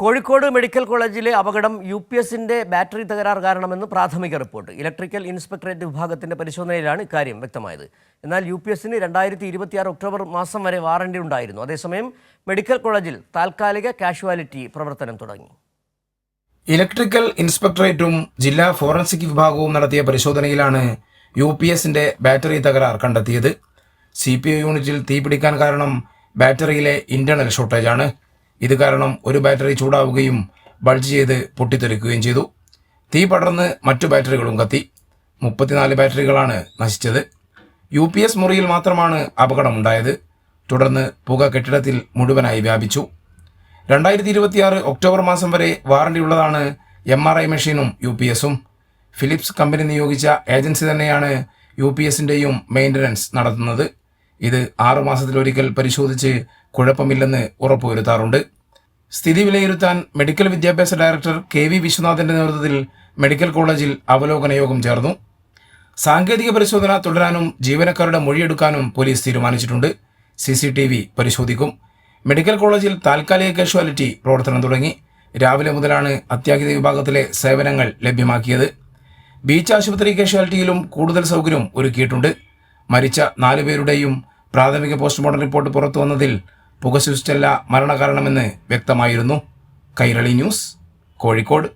Kozhikode medical കോളേജിലെ അപകടം UPSന്റെ battery തകരാർ കാരണമെന്ന് പ്രാഥമിക റിപ്പോർട്ട്. ഇലക്ട്രിക്കൽ ഇൻസ്പെക്ടറേറ്റ് വിഭാഗത്തിന്റെ പരിശോധനയിലാണ് ഇക്കാര്യം വ്യക്തമായത്. എന്നാൽ UPSന് 2026 ഒക്ടോബർ മാസം വരെ വാറണ്ടി ഉണ്ടായിരുന്നു. അതേസമയം മെഡിക്കൽ കോളേജിൽ താൽക്കാലിക കാഷ്വാലിറ്റി പ്രവർത്തനം തുടങ്ങി. ഇലക്ട്രിക്കൽ ഇൻസ്പെക്ടറേറ്റും ജില്ലാ ഫോറൻസിക് വിഭാഗവും നടത്തിയ പരിശോധനയിലാണ് UPSന്റെ ബാറ്ററി തകരാർ കണ്ടെത്തിയത്. CPU യൂണിറ്റിൽ തീപിടിക്കാൻ കാരണം ബാറ്ററിയിലെ ഇന്റേണൽ ഷോർട്ടേജാണ്. ഇത് കാരണം ഒരു ബാറ്ററി ചൂടാവുകയും ബൾജ് ചെയ്ത് പൊട്ടിത്തെറിക്കുകയും ചെയ്തു. തീ പടർന്ന് മറ്റു ബാറ്ററികളും കത്തി. 34 ബാറ്ററികളാണ് നശിച്ചത്. UPS മുറിയിൽ മാത്രമാണ് അപകടമുണ്ടായത്. തുടർന്ന് പുക കെട്ടിടത്തിൽ മുഴുവനായി വ്യാപിച്ചു. 2026 ഒക്ടോബർ മാസം വരെ വാറണ്ടിയുള്ളതാണ് MRI മെഷീനും UPSും. ഫിലിപ്സ് കമ്പനി നിയോഗിച്ച ഏജൻസി തന്നെയാണ് UPSന്റെയും മെയിൻ്റനൻസ് നടത്തുന്നത്. ഇത് 6 മാസത്തിലൊരിക്കൽ പരിശോധിച്ച് കുഴപ്പമില്ലെന്ന് ഉറപ്പുവരുത്താറുണ്ട്. സ്ഥിതി വിലയിരുത്താൻ മെഡിക്കൽ വിദ്യാഭ്യാസ ഡയറക്ടർ KV വിശ്വനാഥന്റെ നേതൃത്വത്തിൽ മെഡിക്കൽ കോളേജിൽ അവലോകന യോഗം ചേർന്നു. സാങ്കേതിക പരിശോധന തുടരാനും ജീവനക്കാരുടെ മൊഴിയെടുക്കാനും പോലീസ് തീരുമാനിച്ചിട്ടുണ്ട്. CCTV പരിശോധിക്കും. മെഡിക്കൽ കോളേജിൽ താൽക്കാലിക കാഷ്വാലിറ്റി പ്രവർത്തനം തുടങ്ങി. രാവിലെ മുതലാണ് അത്യാഹിത വിഭാഗത്തിലെ സേവനങ്ങൾ ലഭ്യമാക്കിയത്. ബീച്ച് ആശുപത്രി കാഷ്വാലിറ്റിയിലും കൂടുതൽ സൗകര്യം ഒരുക്കിയിട്ടുണ്ട്. മരിച്ച 4 പേരുടെയും പ്രാഥമിക പോസ്റ്റ്മോർട്ടം റിപ്പോർട്ട് പുറത്തു വന്നതിൽ പുകശ്വസിച്ചല്ല മരണകാരണമെന്ന് വ്യക്തമായിരുന്നു. കൈരളി ന്യൂസ്, കോഴിക്കോട്.